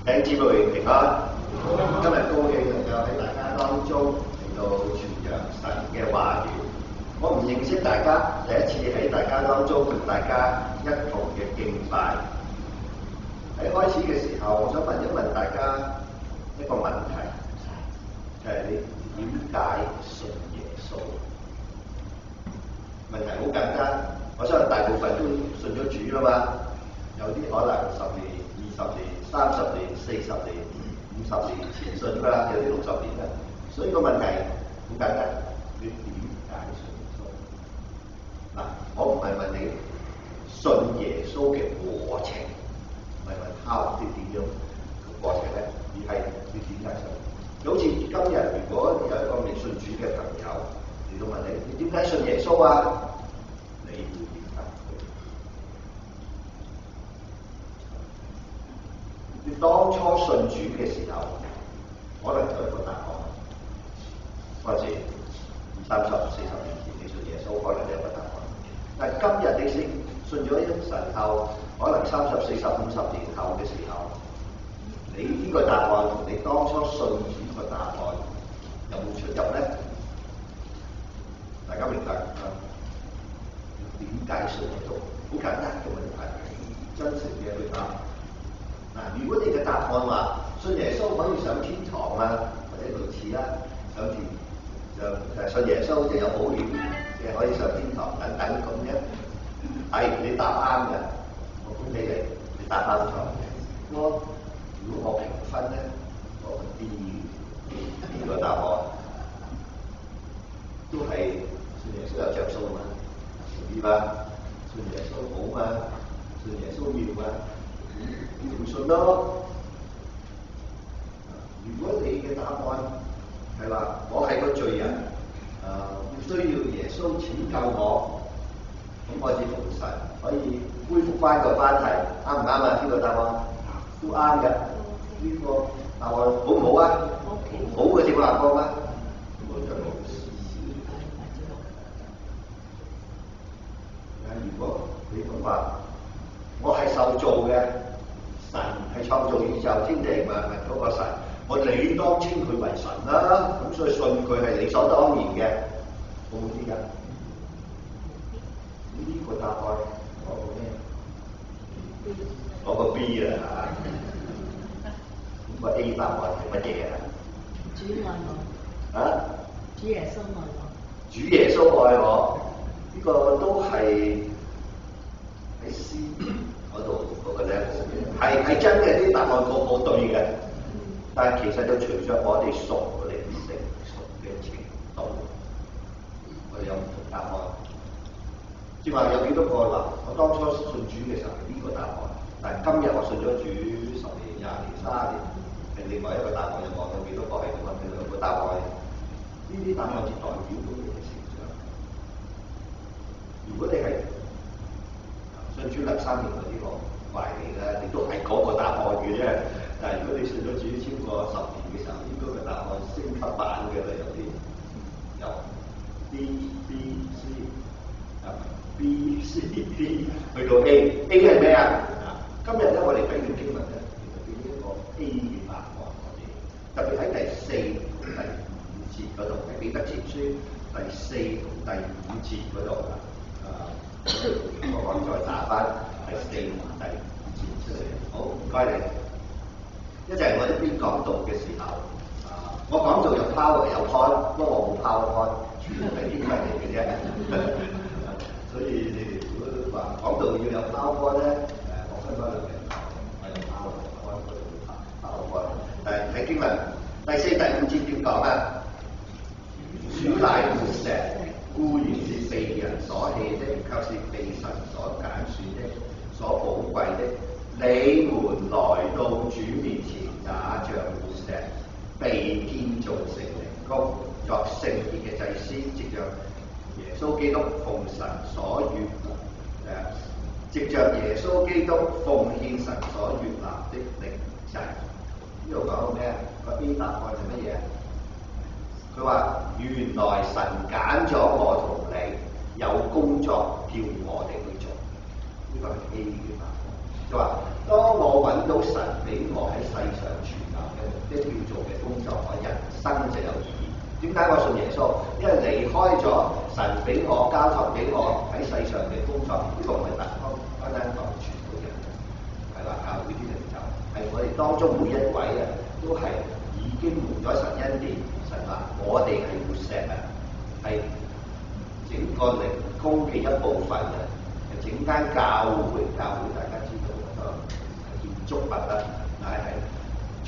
弟兄姊妹平安，今日高興能夠喺大家當中嚟到傳揚神嘅話語。我唔認識大家，第一次喺大家當中同大家一同嘅敬拜。喺開始嘅時候，我想問一問大家一個問題，就係你點解信耶穌？問題好簡單，我相信大部分都信咗主啦嘛。有啲可能10年、20年、30年、40年、50年前信㗎啦，有啲60年啦。所以個問題好簡單，你點解信耶穌？嗱，我唔係問你信耶穌嘅過程，唔係問他點樣個過程咧，而係你點解信？就好似今日如果有一個未信主嘅朋友嚟到問你，你點解信耶穌啊？你會點答佢？你當初信主嘅時候，可能有一個答案。嗰陣時20、30、40年前你信耶穌，可能有一個答案。但係今日你信咗神後，可能30、40、50年後嘅時候，你呢個答案同你當初信主個答案有冇出入咧？大家明白啊？點解信耶穌？好簡單嘅問題，真誠嘅去答。嗱，如果你嘅答案話信耶穌可以上天堂啊，或者類似啦，上天就信耶穌就有保險，即係可以上天堂等等咁樣，係你答啱嘅，我恭喜你，你答啱咗。如果我評分咧，我會D呢個答案都係信耶穌有着數嘛，明白？信耶穌好嘛，信耶穌要嘛。你唔信咯？如果你嘅答案係話我係個罪人，需要耶穌拯救我，咁我至服神可以恢復翻個關係，啱唔啱啊？呢個答案都啱嘅。呢個答案好唔好啊？好嘅正話講啊。如果你咁話，我係受造嘅。神係創造宇宙天地萬物嗰個神，我理當稱佢為神啦，咁所以信佢係理所當然嘅，好唔好啲㗎？呢個答案攞個咩？攞個 B 啦嚇。咁個 A 答案係乜嘢啊？主愛我。啊？主耶穌愛我。主耶穌愛我，呢個都係喺詩嗰度嗰個 level 係真嘅，啲答案個對嘅，但係其實就隨着我哋熟，我哋成熟嘅程度，我哋有唔同答案。即係話有幾多個啦？我當初信主嘅時候係呢個答案，但係今日我信咗主10年、20年、30年，係另外一個答案。有講到幾多個係咁啊？兩個答案，呢啲答案就代表到你嘅成長。如果你係信主2、3年嗰啲我懷疑啦，你都係嗰個答案嘅啫。但係如果你信咗主超過10年嘅時候，應該個答案升級版嘅啦，有啲由 B、C、D 去到 A 係咩啊？今日咧我哋睇段經文咧，其實俾一個 A 嘅答案我哋，特別喺第4同第5節嗰度，喺彼得前書第4同第5節嗰度我講再打翻第4同第5節出嚟。好，唔該你。一陣我一邊講道嘅時候，我講道有 power 有 point，不過我冇 PowerPoint，全部係英文嚟嘅啫。所以你哋如果話講道要有 PowerPoint咧，我分開兩邊講，我有 PowerPoint。睇經文第4、第5節點講啊？主乃活石，固然是被人所棄的，卻是被神所揀選的，所寶貴的。你們來到主面前，也像活石，被建造成靈宮，作聖潔嘅祭司，藉着耶穌基督奉神所藉着耶穌基督奉獻神所悅納的靈祭。呢度講到咩啊？個 A 答案係乜嘢？佢話原來神揀咗我同你，有工作叫我哋去做。呢個係 A 嘅答案。就話當我揾到神俾我喺世上傳達嘅目的要做嘅工作，我人生就有意義。點解我信耶穌？因為離開咗神俾我交託俾我喺世上嘅工作，呢個唔係單單講傳道人，係話教會啲領袖，係我哋當中每一位啊，都係已經蒙咗神恩典。神話我哋係活石啊，係整個靈宮嘅一部分啊，整間教會大家知道嗰個建築物啦，但係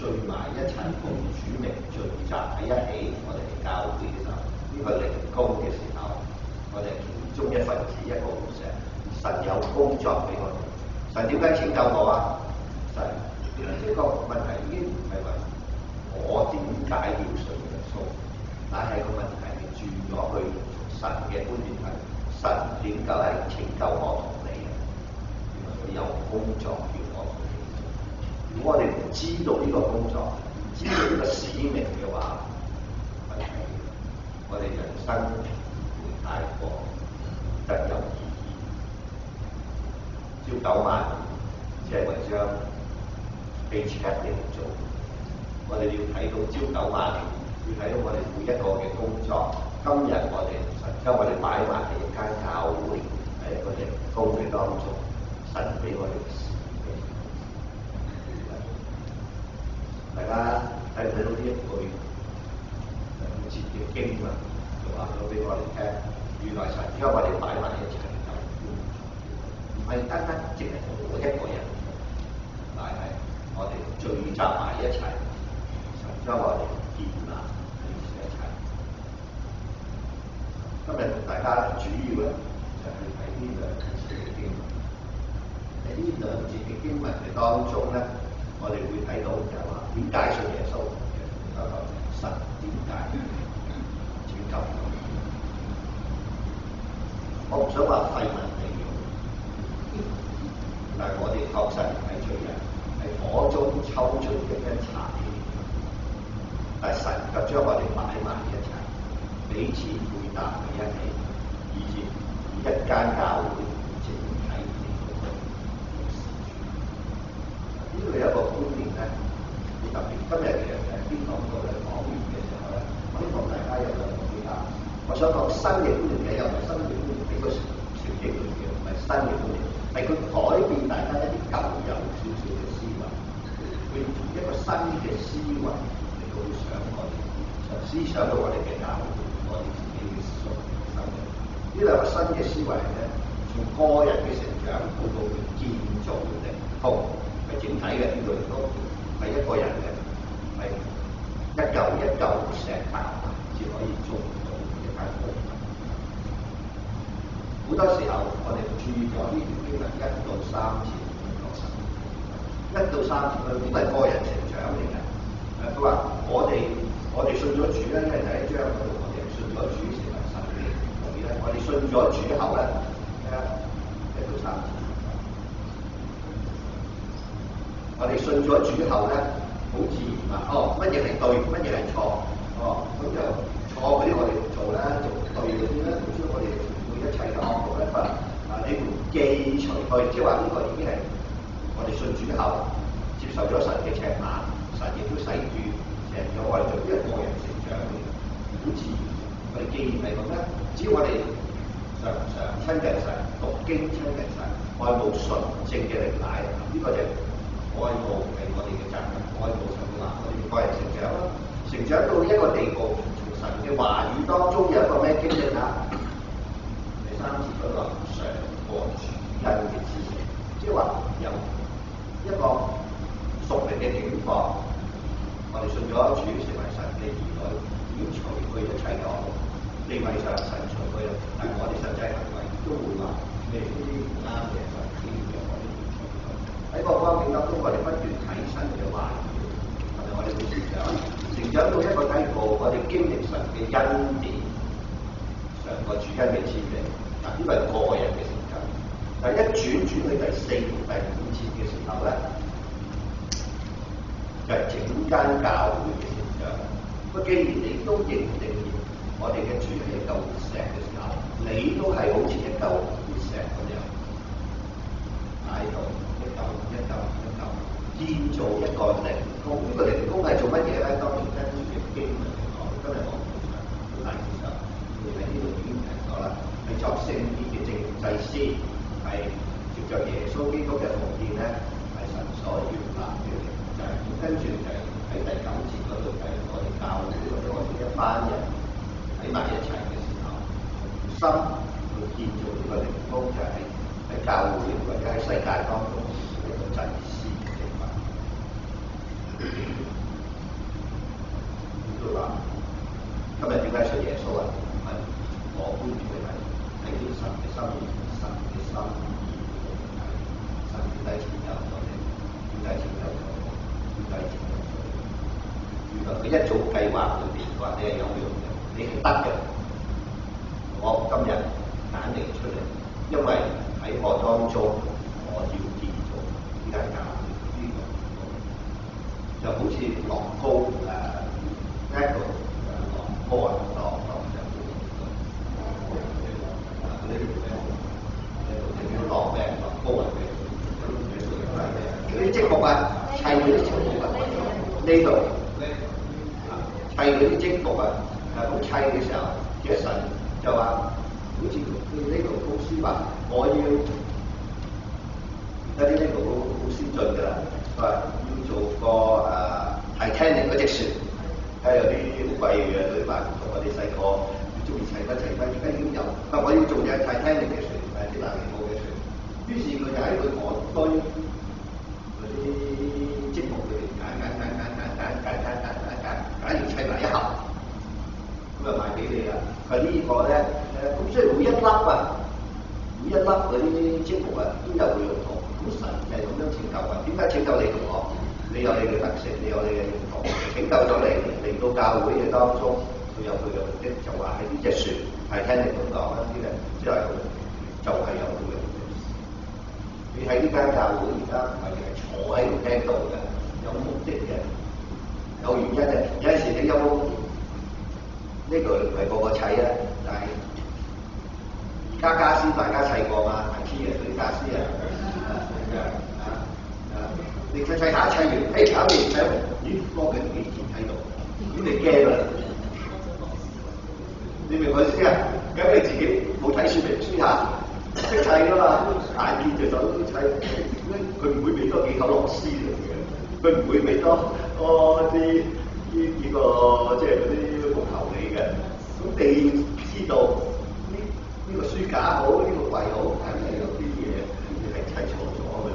聚埋一齊奉主名聚集喺一起，我哋係教會嘅時候，呢個靈宮嘅時候，我哋係其中一份子一個活石。神有工作俾我哋，神點解拯救我啊？神呢個問題已經唔係話我點解要信耶穌，但係個問題係轉咗去神嘅觀點係神點解係拯救我同你嘅？原來佢有工作要我哋做。如果我哋唔知道呢個工作，唔知道呢個使命嘅話，我哋人生會太過得有意義。朝九晚只係為將 paycheck 嚟做，我哋要睇到朝九晚，要睇到我哋每一個嘅工作。今日我哋神將我哋擺埋喺一間教會，喺一個靈宮嘅當中，神俾我哋嘅使命。大家睇唔睇到呢一句兩節嘅經文，就話咗俾我哋聽，原來神將我哋擺埋一齊。唔係單單淨係我一個人，但係我哋聚集埋一齊，神將我哋建立喺一齊。今日同大家主要咧就係睇呢兩節嘅經文。喺呢兩節嘅經文嘅當中咧，我哋會睇到就係話點解信耶穌嘅神點解拯救我？我唔想話廢文。但係我哋確實係罪人，係火中抽出嘅一柴，但係神卻將我哋擺埋一齊，彼此配搭喺一起，以至一間教會整體嚟到去事主。呢度有一個觀念咧，好特別。今日其實邊講到咧講完嘅時候咧，我希望大家有兩個比較。我想講新嘅觀念嘅，又唔係新嘅觀念，俾個小記錄嘅，唔係新嘅觀念。係佢改變大家一啲舊有少少嘅思維，佢用一個新嘅思維嚟到想我哋，思想到我哋嘅教會，我哋自己嘅生命。呢兩個新嘅思維咧，從個人嘅成長到到佢建造靈宮，係整體嘅呢個都係一個人嘅，係一嚿一嚿石頭先可以做到一間屋。好多時候，我哋注意咗呢條經文1到3節，1到3節佢呢個係個人成長嚟嘅。佢話我哋信咗主咧，因為第一章嗰度我哋信咗主成為神嘅兒女咧，我哋信咗主後咧，1到3節，我哋信咗主後咧，好自然話乜嘢係對，乜嘢係錯，咁就錯嗰啲我哋唔做啦，做對嗰啲咧，總之我哋。一切嘅惡毒一份你唔記除去，即係話呢個已經係我哋信主後接受咗神嘅尺碼，神亦都洗住成咗我哋做一個人成長嘅，好自然。我哋既然係咁咧，只要我哋常常親近神、讀經親近神、愛慕純正嘅靈奶，呢個就愛慕係我哋嘅責任。愛慕神嘅話，我哋個人成長啦，成長到一個地步，從神嘅話語當中有一個咩經歷啊？3節嗰個常過主恩嘅知識，即係話由一個屬靈嘅境況，我哋信咗主成為神嘅兒女，已經除去一切嘅惡，地位上神除去啦，但係我哋實際行為都會話咩呢啲唔啱嘅神經嘅，我哋要除去。喺個光景當中，我哋不斷睇神嘅話語，係咪我哋會成長？成長到一個地步，我哋經歷神嘅恩典，上個主恩嘅知識。嗱，呢個係個人嘅成長，但係一轉去第4同第5節嘅時候咧，就係整間教會嘅成長。既然你都認定我哋嘅主係一嚿活石嘅時候，你都係好似一嚿活石咁樣擺喺度，一嚿建造一個靈宮。呢個靈宮係做乜嘢咧？當然跟住嘅經文嚟講，今日我好大意思，你喺呢度已經提咗啦，係作聖潔嘅正祭司，係藉著耶穌基督嘅奉獻咧，係神所悅納嘅靈祭。咁跟住就係喺第9節嗰度係我哋教會或者我哋一班人喺埋一齊嘅時候，心去建造呢個靈宮，就係喺教會或者喺世界當中一個祭司嘅地方。都話今日點解信耶穌啊？係我觀點嘅係睇到神嘅心意，神嘅心意嘅神點解拯救我哋？點解拯救我哋？點解拯救我哋？原來佢一早計劃裏邊話你係有用嘅，你係得嘅。我今日揀你出嚟，因為喺我當中，我要建造呢間教會呢個。就好似樂高Lego 樂高啊，樂樂高啊，嗰啲積木啊，砌嗰啲積木啊，呢度砌嗰啲積木啊，咁砌嘅時候，其實神就話，好似佢呢度公司話，我要而家啲呢度好先進㗎啦，佢話要做個Titanic 嗰隻船，有啲好貴嘅，佢話同我哋細個中意砌乜，而家已經有。我要做隻 Titanic 嘅船，鐵達尼號嘅船。於是佢就喺佢嗰堆嗰啲積木裏邊揀完砌埋一盒，咁就賣俾你啦。佢呢個咧咁所以每一粒嗰啲積木啊都有佢用途。咁神係咁樣拯救啊？點解拯救你同我？你有你嘅特色，你有你嘅用途，拯救咗你嚟到教會嘅當中，佢有佢嘅目的，就話喺呢隻船係聽你咁講啦，呢啲即係就係有佢嘅目的。你喺呢間教會而家唔係淨係坐喺度聽到嘅，有目的嘅，有原因嘅。有陣時你有冇呢個唔係個個砌啊？但係而家傢俬大家砌過嘛？IKEA嗰啲傢俬啊。你砌下砌完，搞掂睇，咦，多緊幾件喺度，咁你驚啦？你明我意思啊？咁你自己冇睇說明書下，識砌㗎嘛？眼見就手都砌，佢唔會俾多幾口螺絲嚟嘅，佢唔會俾多啲幾個即係嗰啲木頭嚟嘅。咁你知道呢個書架好，呢個櫃好，梗係有啲嘢你係砌錯咗嘅。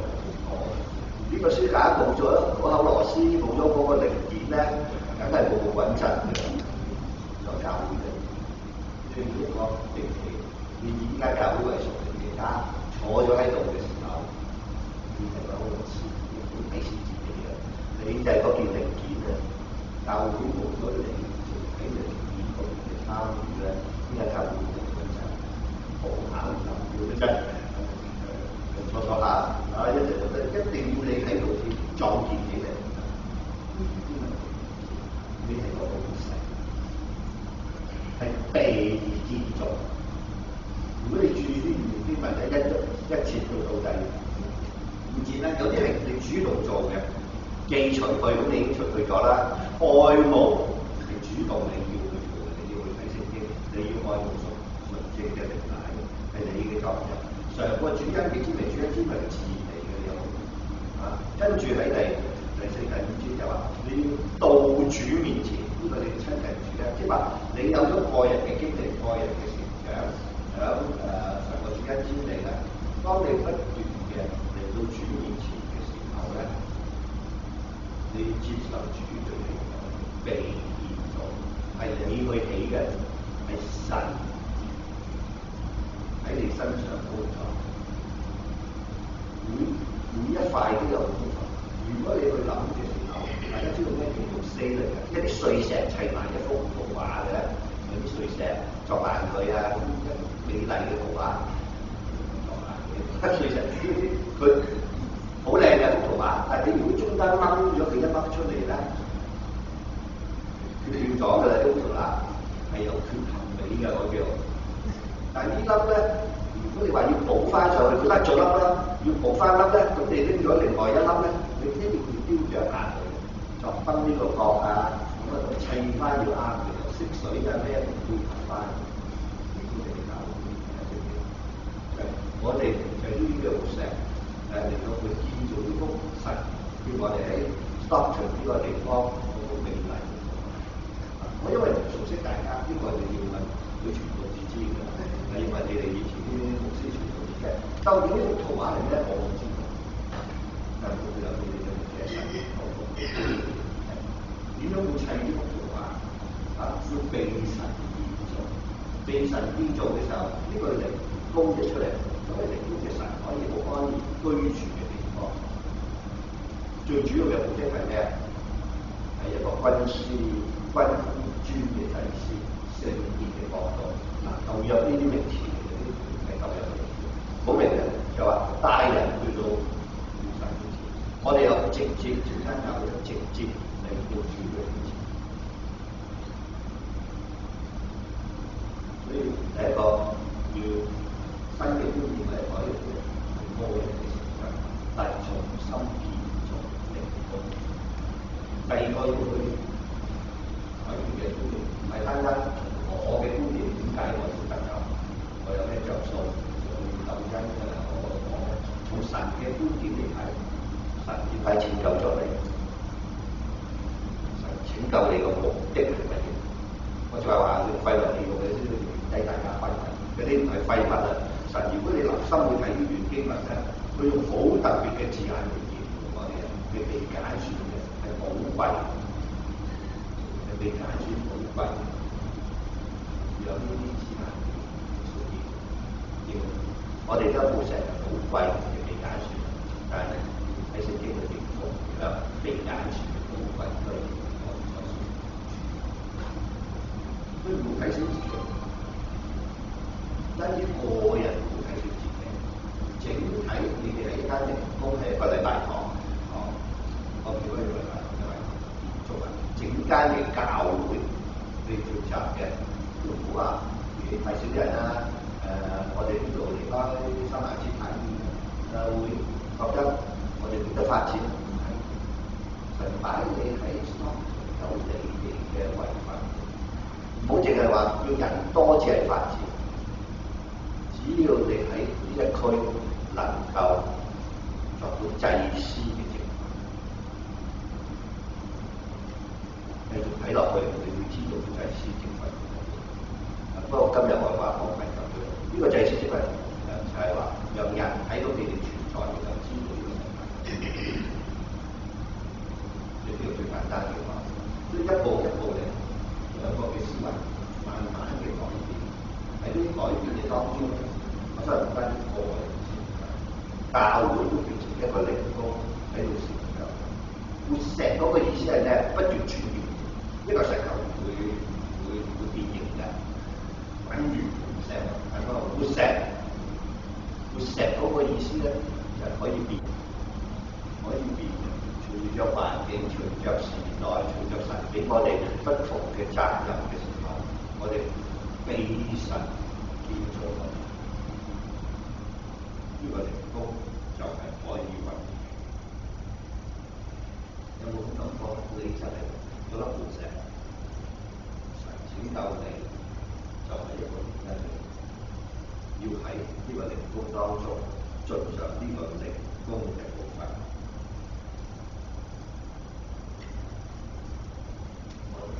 呢個書架冇咗嗰口螺絲，冇咗嗰個零件咧，梗係冇穩陣嘅，就教會嘅。所以如果定期你以依家教會為屬靈嘅家，坐咗喺度嘅時候，你係攞個錢，好鄙視自己嘅。你就係嗰件零件啊！教會冇咗你喺零件嗰邊嘅參與咧，呢間教會冇穩陣，好考驗要真。錯下一直覺得一定要你喺度撞見起嚟，你係個好細，係被建造。如果你注意啲問題，一切到底唔知咧，有啲係你主動做嘅，記除佢，咁你已經除去咗啦。愛慕係主動你要去做嘅，你要去睇聖經，你要愛慕純正嘅靈體，係你嘅作用。上個主因嘅滋味，主因滋味係自然嚟嘅，你有跟住喺第4、第5節就話你要到主面前，呢個你要親近主咧，即係話你有咗個人嘅經歷、個人嘅成長，響上個主因滋味咧，當你不斷嘅嚟到主面前嘅時候咧，你接受主對你被建造，係你去起嘅，係神喺你身上工作，每一塊都有工作。如果你去諗嘅時候，大家知道咩叫做ceiling嘅？一啲碎石砌埋一幅圖畫嘅，有啲碎石作爛佢啊，美麗嘅圖畫，碎石佢好靚嘅幅圖畫，但係你如果中間掹咗佢一粒出嚟咧，佢斷咗㗎啦，呢幅圖畫係有缺陷美嘅嗰叫。但係呢粒咧，如如果你話要補翻上去，佢甩咗粒啦，要補翻粒咧，咁你拎咗另外一粒咧，你一定要雕像下去，作崩呢個角啊，咁啊砌翻要啱嘅，色水啊咩都配合翻，你都嚟搞。我哋就係呢啲嘅石嚟到去建造呢幅神，叫我哋喺 Stockton 呢個地方好美麗。我因為唔熟悉大家，呢個你要問佢全部自知嘅，要問你哋以前啲牧師全部知嘅。究竟呢幅圖畫係咩？我唔知道。但係會有你哋嘅嘅神嘅圖畫。點樣會砌呢幅圖畫？要被神建造，被神建造嘅時候，呢個靈高嘅出嚟，咁嘅靈高嘅神可以好安然居住嘅地方。最主要嘅目的係咩？係一個軍師、軍專嘅祭司、聖潔嘅國度。舊約呢啲名詞係舊約嘅名詞，好明嘅就話帶人去到神面前。我哋又直接傳間教會直接嚟到主嘅面前。所以第一個要新嘅觀念係可以係個人嘅成長，但係重新建造靈宮。第二個要去佢嘅觀念，唔係單單我嘅觀念點解我要得救，我有咩着數，我要救恩我從神嘅觀點嚟睇，神點解拯救咗你？神拯救你嘅目的係乜嘢？我就係話你廢物利用嘅先要抵大家廢物，嗰啲唔係廢物啊！神如果你留心去睇呢段經文咧，佢用好特別嘅字眼嚟形容我哋嘅被解選嘅係寶貴，係被解選寶貴。有呢啲字眼出現，要我哋都冇成日寶貴嘅被解選，但係喺聖經裏邊講有被解選嘅寶貴都係我哋所說。所以唔好睇小自己，單止個人唔好睇小自己，整體你哋係一間靈宮，係一個禮拜堂，我叫嗰個禮拜堂，因為建築啊，整間嘅教會你負責嘅。唔好話你太少啲人啦，我哋呢度離開新亞之體會覺得我哋冇得發展，唔係神擺你喺有你哋嘅位份，唔好淨係話要人多至係發展，只要你喺呢一區能夠作到祭司嘅職份，繼續睇落去，你會知道祭司職份。不過今日我話我唔係咁樣，呢個祭司職份就係話讓人睇到你哋存在，然後知道呢個世界。呢個最簡單嘅話，所以一步一步咧，兩個嘅思維慢慢嘅改變。喺呢啲改變嘅當中，我真係唔單止個人先，教會都變成一個靈宮喺度成長。活石嗰個意思係咩？不斷轉變，一個石頭會變形嘅。等於活石，係個活石。活石嗰個意思咧，就係可以變，可以變嘅。隨着環境、隨着時代、隨着神俾我哋不同嘅責任嘅時候，我哋被神建造我哋。呢個靈宮就係可以運用。有冇咁感覺？你就係嗰粒活石，神拯救你。就係一個原因，要喺呢個靈宮當中盡上呢個靈宮嘅部分。我哋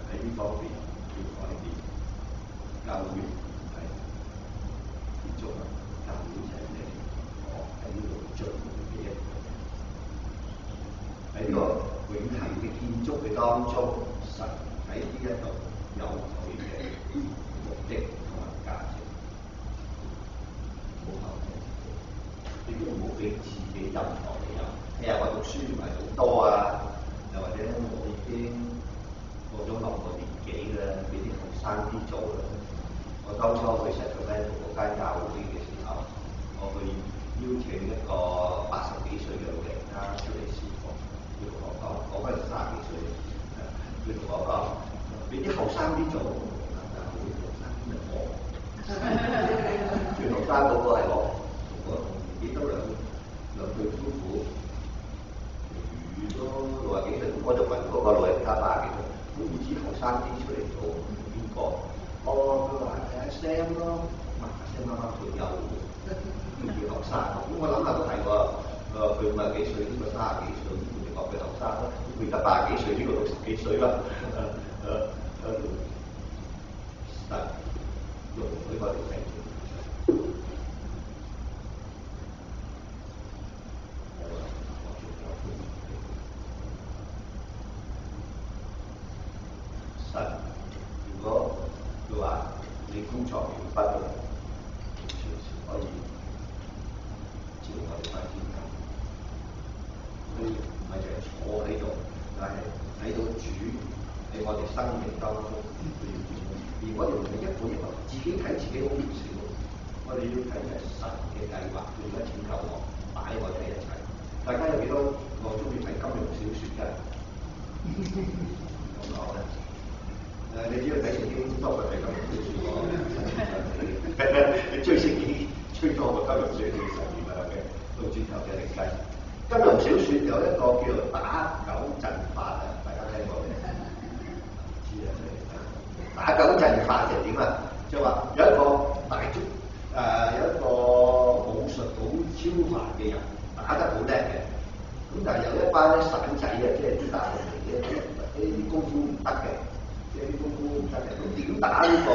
喺呢方面要改變。教會係建築物，教會就係你我喺呢度進嘅一個。喺呢個永恆嘅建築嘅當中，神喺呢一度有佢嘅目的同埋價值，唔好後悔自己，亦都唔好俾自己任何理由。哎呀，我讀書唔係好多啊，又或者我已經過咗某個年紀啦，俾啲後生啲做啦。我當初去石硤尾嗰間教會嘅時候，我去邀請一個80幾歲嘅老人家出嚟侍奉，佢同我講，我嗰陣30幾歲，佢同我講。俾啲後生啲做，但係會後生啲我，我就問嗰個老人家80幾歲，咁唔知後生啲出嚟做邊個？哦，佢話Sam 咯，Sam 啱啱退休喎，叫佢後生。咁我諗下都係喎，佢50幾歲，呢個30幾歲，咁你話佢後生咯？佢而家80幾歲，呢個60幾歲啦。神容許我哋睇住。神，如果佢話你工作完畢啦，隨時可以召我哋翻天家。佢唔係淨係坐喺度，但係睇到主喺我哋生命當中佢要點樣。而我哋唔係一本一本自己睇自己好渺小，我哋要睇係神嘅計劃，佢而家拯救我，擺我哋一齊。大家有幾多個中意睇金庸小説㗎？咁講咧？你只要睇聖經多過睇金庸小説喎，你追聖經追多過金庸小説10年啦，嘅到轉頭嘅歷計。金庸小説有一個叫做打狗陣法啊，大家聽過未？唔知啊，打狗陣法就點啊？就話有一個大足有一個武術好超凡嘅人，打得好叻嘅。咁但係有一班散仔啊，即係啲大陸嚟嘅，啲功夫唔得嘅。即係啲功夫唔得嘅，咁點打呢個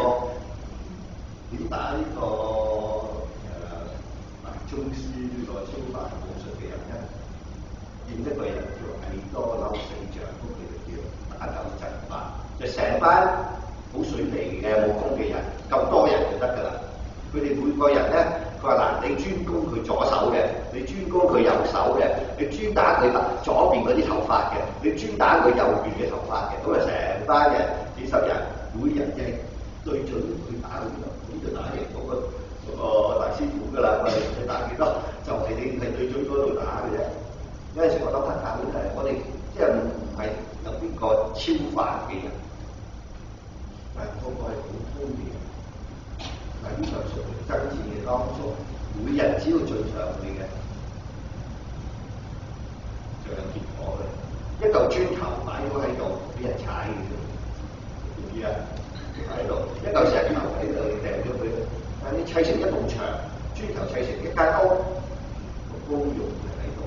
大宗師呢個超凡武術嘅人咧？認一個人叫藝多嬲死象，咁佢就叫打狗陣法，就成班好水皮嘅武功嘅人，夠多人就得㗎啦。佢哋每個人咧，佢話嗱，你專攻佢左手嘅，你專攻佢右手嘅，你專打佢左邊嗰啲頭髮嘅，你專打佢右邊嘅頭髮嘅，咁啊成班人幾十人，每人嘅對準佢打幾多，咁就打贏嗰個大師傅㗎啦。你打幾多，就係你係對準嗰度打嘅啫。有陣時我諗下教會係我哋即係唔係有邊個超凡嘅人，但係個個係普通嘅人。喺呢場屬靈爭戰嘅當中，每人只要進場去嘅，就有結果嘅。一嚿磚頭擺咗喺度，俾人踩嘅啫，知唔知啊？擺喺度，一嚿石頭喺度掟咗佢，但係你砌成一棟牆，磚頭砌成一間屋，個功用就喺度。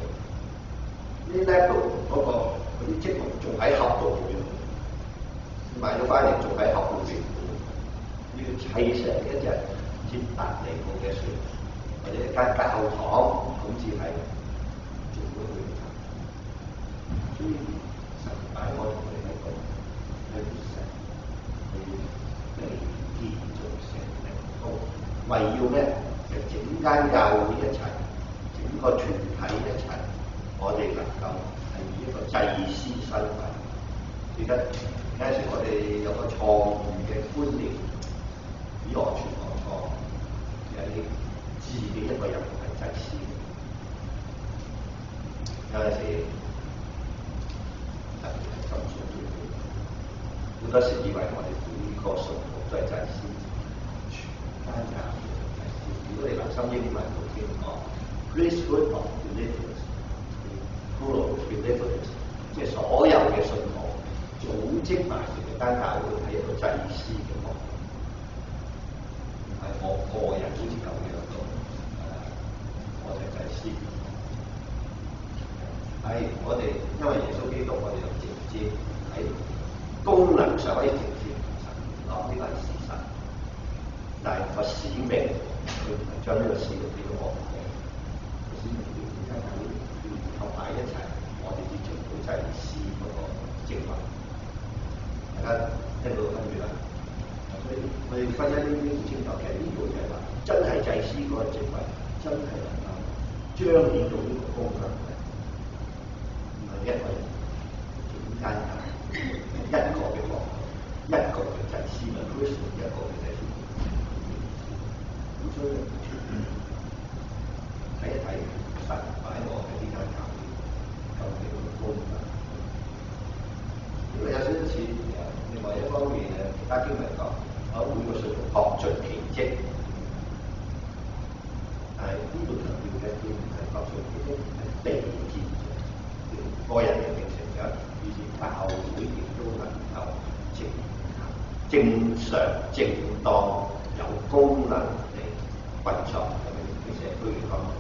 呢 level 嗰啲積木仲喺盒度嘅，買咗翻嚟仲喺盒裏邊。要砌成一隻鐵達尼號嘅船，或者一間教堂，咁至係做到佢嘅。所以神擺我同你喺度，係神係要建造成靈宮，為要咧就整間教會一齊，整個團體一齊，我哋能夠係以一個祭司身份。記得有陣時我哋有個錯誤嘅觀念。以我全講錯，其實你自己一個人係祭司。有陣時特別係浸信會，好多時以為我哋每個信徒都係祭司，全間教會都係祭司。如果你留心英文讀經講 priesthood of deliverance， plural deliverance， 即係所有嘅信徒組織埋成間教會係一個祭司嘅角度。係我個人好似咁樣做，我就祭司。係我哋因為耶穌基督，我哋就直接喺功能上可以直接同神聯絡，呢個係事實。但係個使命，佢唔係將呢個使命俾到我哋，個使命要大家會聯合埋一齊，我哋要做到祭司嗰個職位。大家聽到跟住啦。所以我哋分析呢啲好清楚，其實呢個就係話，真係祭司嗰個職位，真係能夠彰顯到呢個功能嘅，唔係一個人整間教會，一個嘅國，一個嘅祭司咪 Christ 一個嘅祭司。咁所以睇一睇神擺我喺呢間教會究竟個功能。如果有少少似另外一方面嘅其他經文講。每個信徒各盡其職，但係呢度強調嘅並唔係各盡其職，係被建造，個人嘅成長，以至正常、正當、有功能地運作嘅社區嘅當中。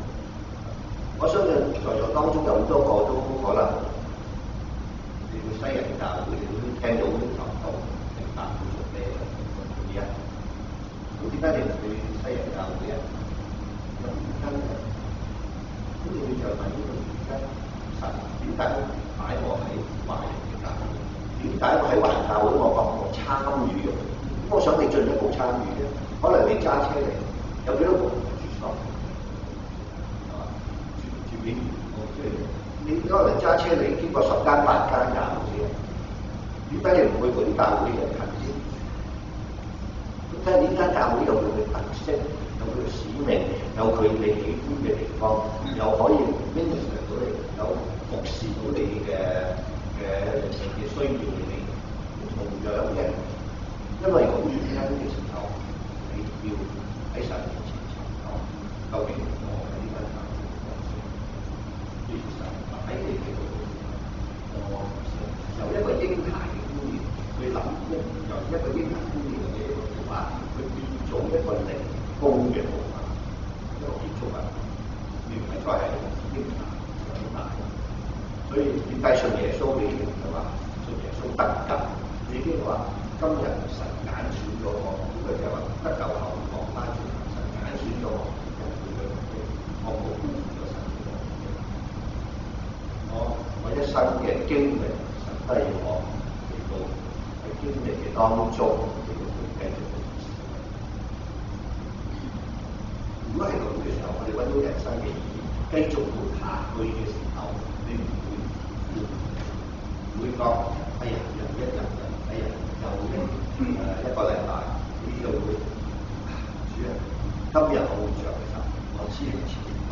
我相信在座當中有好多個都可能你去西人教會，你都聽到頭頭明白佢做咩嘅原因。咁點解你唔去西人教會啊？有原因嘅。咁你就問呢個原因，神點解擺我喺華人嘅教會？點解我喺華人教會我講我參與嘅？咁我想你進一步參與啫。可能你揸車嚟，有幾多個住所？住邊？你可能揸車嚟經過10間8間教會，點解你唔去嗰啲教會嘅近先？咁睇下呢間教會有佢嘅特色，有佢嘅使命，有佢你喜歡嘅地方，又可以 minister 到你，有服侍到你嘅需要你同樣嘅。因為咁原因嘅時候，你要喺神面前尋求，究竟我喺呢間教會嘅角色，其實喺你嘅度，我由一個嬰孩嘅觀念去諗，由一個嬰孩觀念嘅一個做法，去變做一個靈工嘅做法，一個建築物，而唔係再係嬰孩長大。所以點解信耶穌你係話信耶穌得救？你已經話今日神揀選咗我，呢個就係話得救後講翻轉，神揀選咗我，人會嘅目的，我冇辜負咗神嘅目的。我一生嘅經歷，神都係要我嚟到喺經歷嘅當中嚟到去繼續去實踐。如果係咁嘅時候，我哋揾到人生嘅意義，繼續活下去嘅時候，你唔會講哎呀人一日哎呀又一個禮拜，你就會主啊，今日我會着嘅時候，我知道前途，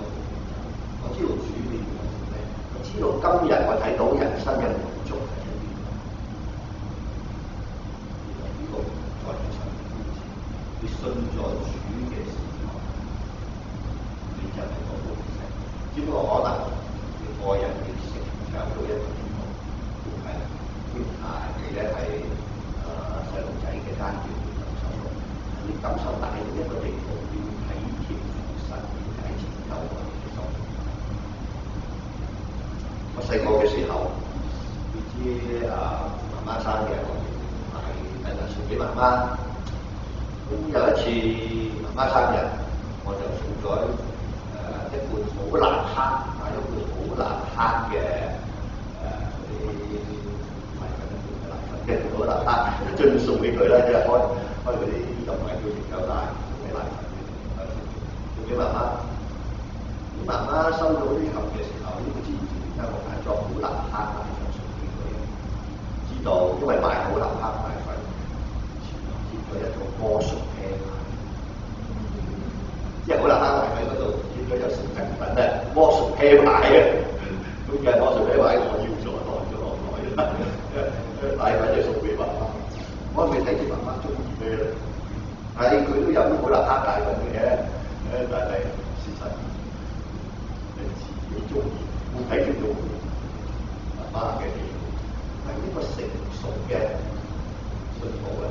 我知道主你要我做咩，我知道今日我睇到人生嘅滿足係喺邊度。原來呢個在神面前，你信咗主嘅時候，你就係嗰個目的。只不過可能你個人要成長到一個地步，係或者係細路仔嘅階段要感受大到一個地步，要體貼神，要體貼救我哋嘅心。我細個嘅時候，你知媽媽生嘅，我哋買禮物送俾媽媽。咁有一次媽媽生日，我就送咗一罐好難克，一罐好難克嘅嘅好難克，盡送俾佢啦，即係開嗰啲又唔係叫營養奶，送俾奶粉，送俾媽媽。咁媽媽收到呢盒嘅時候，呢個知唔知點解我買咗好難克奶粉送俾佢？知道，因為買好難克奶粉，貼咗一個魔術啤牌，即係好難克奶粉嗰度貼咗有成成品咧魔術啤牌嘅，咁嘅魔術啤牌我要咗耐咗落耐啦。奶粉就送俾媽媽，我未睇住媽媽中意咩咧，係佢都有啲好難克奶粉嘅，但係事實你自己中意，冇睇住到媽媽嘅喜好，係一個成熟嘅信徒咧，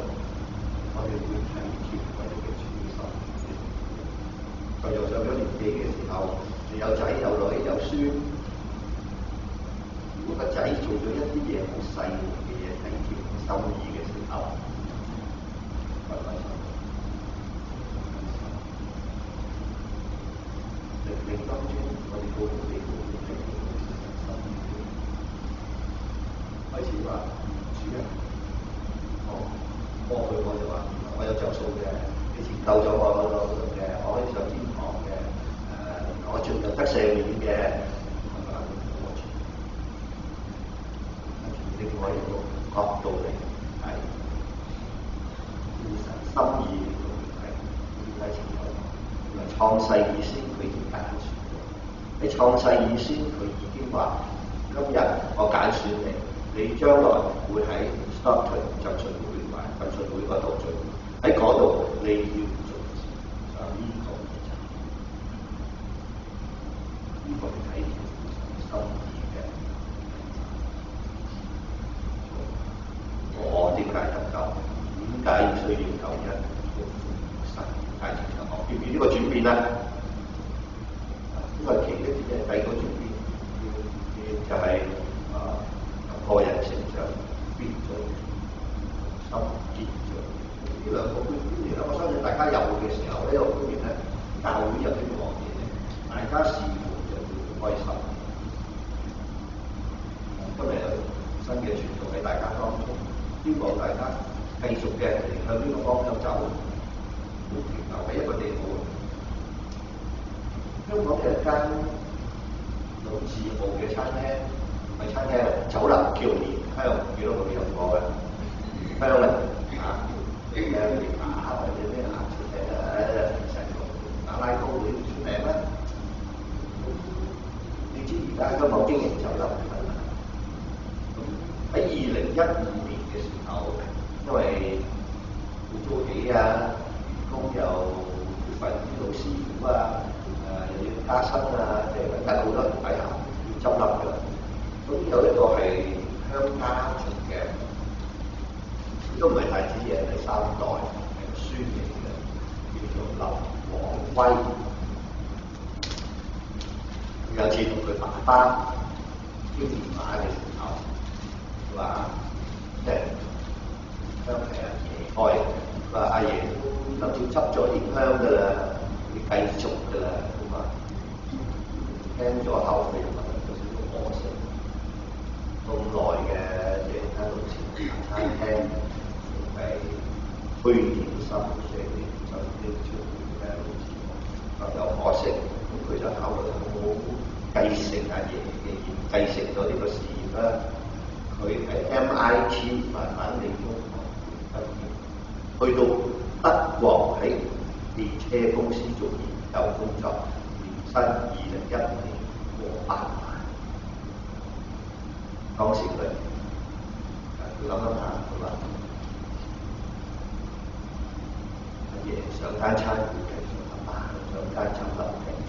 我哋會體貼我哋嘅主心。就又上咗年紀嘅時候，有仔有女有孫，如果個仔做咗一啲嘢好細嘅嘢，體貼心意嘅時候，開唔開心？靈命當中，我哋個個地方都體貼心意嘅。開始話主啊，我去我就話，我有着數嘅，你拯救咗我嗰度嘅，我可以上天堂嘅，我盡量得赦免嘅。另外一個角度嚟睇，神心意嚟睇，點解前頭原來創世以先佢已經揀選咗，喺創世以先佢已經話：今日我揀選你，你將來會喺 Stockton 浸信會或浸信會嗰度聚會，喺嗰度你要做就呢個嘅就呢個係睇心意嘅。我點解得救？點解呢個轉變啦，呢個係其一嘅第二個轉變，就係個人成長變咗，心結咗。呢兩個觀念咧，我相信大家有嘅時候呢個觀念咧，教會有啲講嘢咧，大家視乎就會開心。今日有新嘅傳道喺大家當中，希望大家繼續嘅向呢個方向走，唔停留喺一個地步。香港有一間老字號嘅餐廳，唔係餐廳，酒樓叫蓮香，唔記得我哋有過嘅蓮香咧嚇，咩蓮芽或者咩芽出嚟成個馬拉糕會出名啦。你知而家香港經營酒樓係咪？喺2015年嘅時候，因為要做起啊，員工又缺乏啲老師傅啊，又要加薪啊，即係等好多人底下要執笠㗎。咁有一個係鄉家族嘅，都唔係太子爺，第三代係孫嚟嘅，叫做林王威。有次同佢爸爸傾電話嘅時候，佢話即係香係阿爺開嘅，佢話阿爺都諗住執咗蓮香㗎啦，會繼續㗎啦。咁啊，聽咗後佢又覺得有少少可惜，咁耐嘅夜間老前茶餐廳係推點心嘅就拎出嚟嘅老字號，有可惜，咁佢就考慮好繼承阿爺嘅業，繼承咗呢個事業啦。佢喺 MIT 麻省理工學畢業，去到德國喺列車公司做研究工作，年薪2015年過8萬。當時佢諗諗下，佢話阿爺上間餐館繼續，阿爸上間酒樓繼續，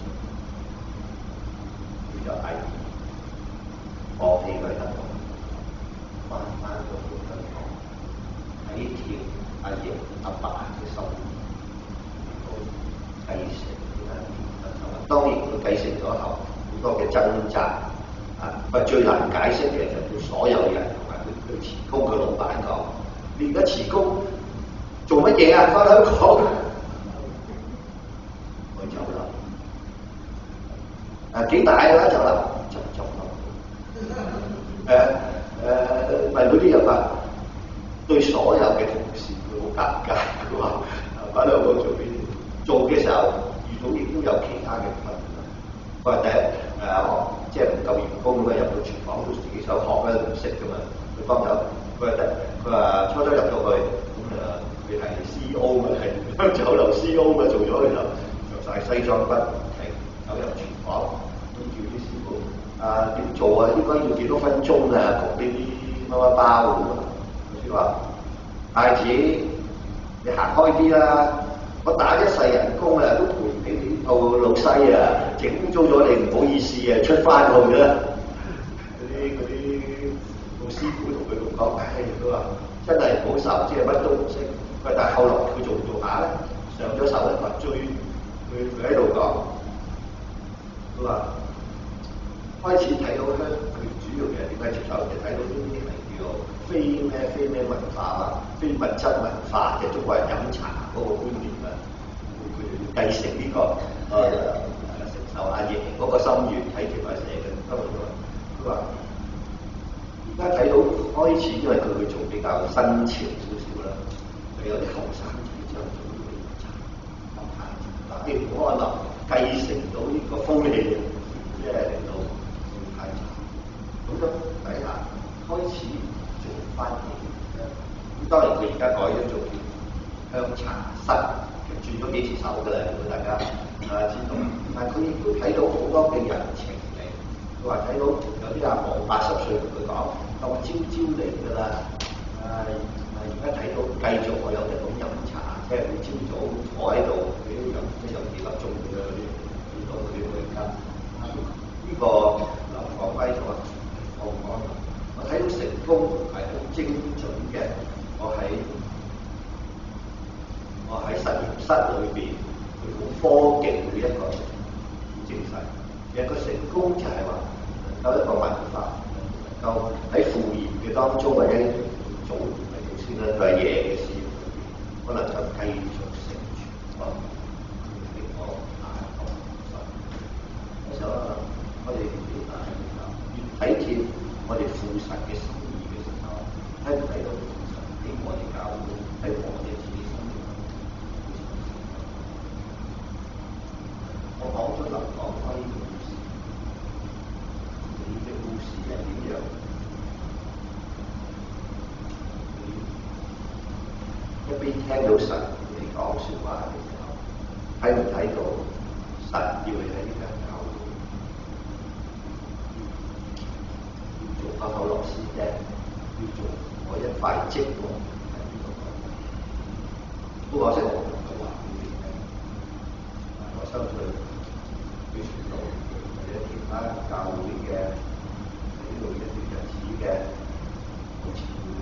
佢就係放棄佢得。慢慢咁樣講，體貼阿爺阿爸嘅心意，繼承呢間當然佢繼承咗後好多嘅掙扎啊！最難解釋嘅就叫所有人同埋佢辭工嘅老闆講：你而家辭工做乜嘢啊？翻香港去酒樓幾大啊酒樓？就問嗰啲人話對所有嘅同事佢好尷尬，佢話翻香港做嘅時候遇到亦都有其他嘅困難。佢話第一即係唔夠員工咁啊，入到廚房都自己想學咧，唔識㗎嘛，佢幫手。佢話初初入到去咁佢係 CEO 嘛，係酒樓 CEO 嘛，做咗佢就着晒西裝筆挺走入廚房，咁叫啲師傅點做啊？應該要幾多分鐘啊？焗呢啲乜乜包咁啊？老師話：太子，你行開啲啦！我打一世人工啊，都賠俾呢套老西啊！整租咗你唔好意思啊，出翻去啦！嗰啲老師傅同佢咁講，佢話真係唔好受，即係乜都唔識。但係後來佢做下咧，上咗手咧，話追佢喺度講，佢話開始睇到咧，佢主要嘅點解接受嘅睇到呢啲係叫做非咩文化啊，非物質文化嘅中國人飲茶嗰個觀念啊，佢繼承呢個承受阿爺嗰個心願，睇住話寫嘅，佢話而家睇到開始，因為佢去做比較新潮少少啦，有啲後生仔就做呢個茶，嗱啲可能繼承到呢個風氣，即係嚟到太茶，咁樣底下開始做翻嘢，咁當然佢而家改咗做香茶室，轉咗幾次手㗎啦，如果大家知道，但係佢亦都睇到好多嘅人情味，佢話睇到有啲阿婆80歲同佢講，咁朝嚟㗎啦，而家睇到繼續我有得咁飲茶，即係每朝早坐喺度，佢都飲即係有幾粒鐘嘅嗰啲，呢度嗰啲老人家，呢個林國威就話：我睇到成功係好精準嘅，我喺實驗室裏邊，佢好科當中或者早唔係早先啦，佢係夜嘅時候，可能就繼續成全我呢個大學生。嗰時候我哋越體貼我哋父神嘅心意嘅時候，睇唔睇到父神喺我哋教會喺我哋自己生命中？我講咗能講開呢個故事，你嘅故事係點樣？一邊聽到神嚟講説話嘅時候，睇唔睇到神要你喺呢間教會要做口螺絲釘，要做嗰一塊積木喺呢度講。不過可惜我唔能夠話俾你聽，我相信佢傳道或者其他教會嘅喺呢度一段日子嘅好前輩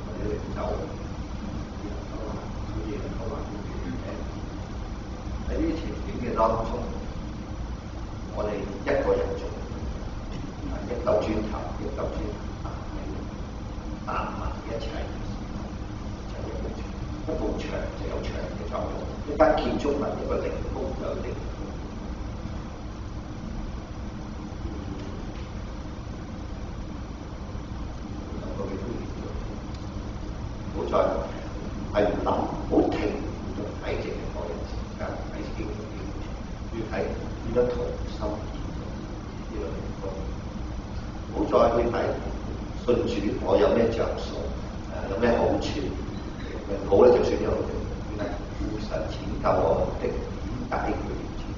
或者領袖。喺呢啲情景嘅當中，我哋一個人做，一嚿磚頭，一嚿磚頭搭埋一齊，就一埲牆就有牆嘅作用，一間建築物一個靈工就有靈工。好在係唔諗，好停，唔睇淨係個人時間，睇自己嘅機會，要睇點樣同心建造呢個靈工。唔好再去睇信主我有咩着數，有咩好處，好咧就算有好處，父神拯救我的，點解佢要拯救？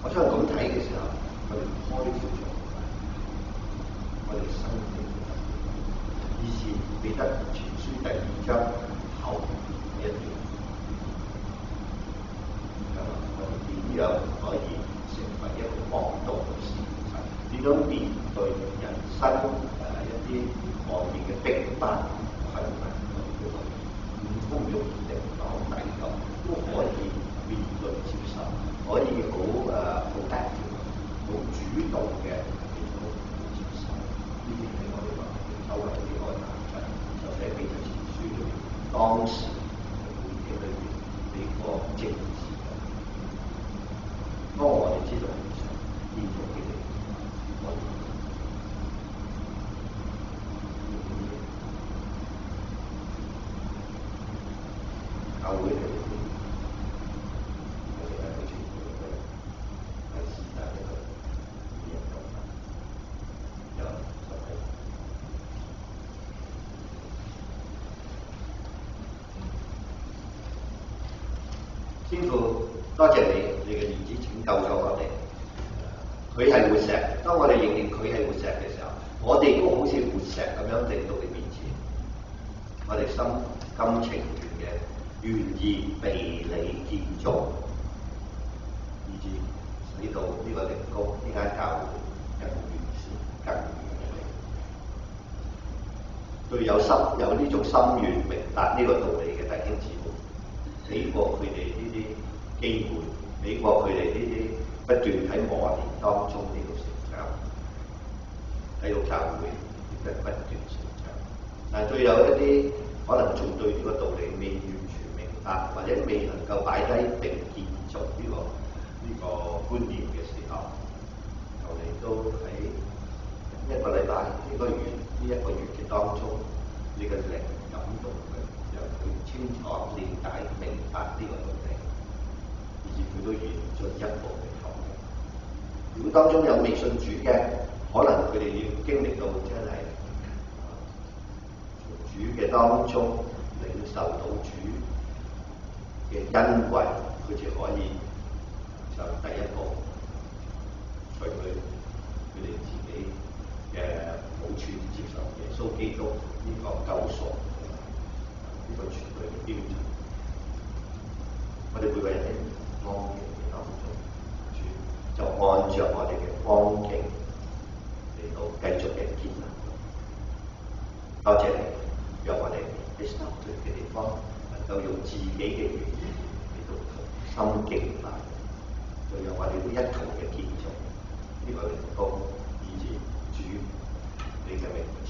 我想咁睇嘅時候，我哋開闊咗我哋生命。以前彼得前書第2章後一段，我哋點樣可以成為一個國度嘅使者？點樣面對人生一啲外面嘅逼迫困難，唔通用敵擋抵擋都可以面對接受，可以好active、好主動嘅接受。呢啲係我哋話周圍呢個難題，就喺彼得前書裏面當時嘅背景裏面呢個政治嘅。當我哋知道上建造嘅地方，教會係我哋係好全部嘅，係時代一個語言咁樣，有就係。天父，多謝你，你嘅兒子拯救咗我哋。佢係活石，當我哋認定佢係活石嘅時候，我哋都好似活石咁樣嚟到你面前。我哋心甘情願嘅，願意被你建造，以致使到呢個靈宮呢間教會更完善、更完美。對有呢種心願明白呢個道理嘅弟兄姊妹，俾過佢哋呢啲機會，俾過佢哋呢啲不斷喺磨練當中呢個成長，喺度教會亦都係不斷成長。但係對有一啲可能仲對呢個道理未完全明白，或者未能夠擺低並建造呢個觀念嘅時候，求你都喺一個禮拜呢個月嘅當中，你嘅靈感動佢，讓佢清楚理解明白呢個道理，以至佢都願進一步嘅投入。如果當中有未信主嘅，可能佢哋要經歷到真係從主嘅當中領受到主嘅恩惠，佢就可以就第一步除去佢哋自己嘅好處，接受耶穌基督呢個救贖呢個絕對嘅標準。我哋每個人喺光景嘅當中，主就按照我哋嘅光景嚟到繼續嘅建立。多謝你，讓我哋喺生活嘅地方能夠用自己嘅語言嚟到同心敬拜，就讓我哋都一同嘅建造呢個靈宮，以致主你嘅榮耀。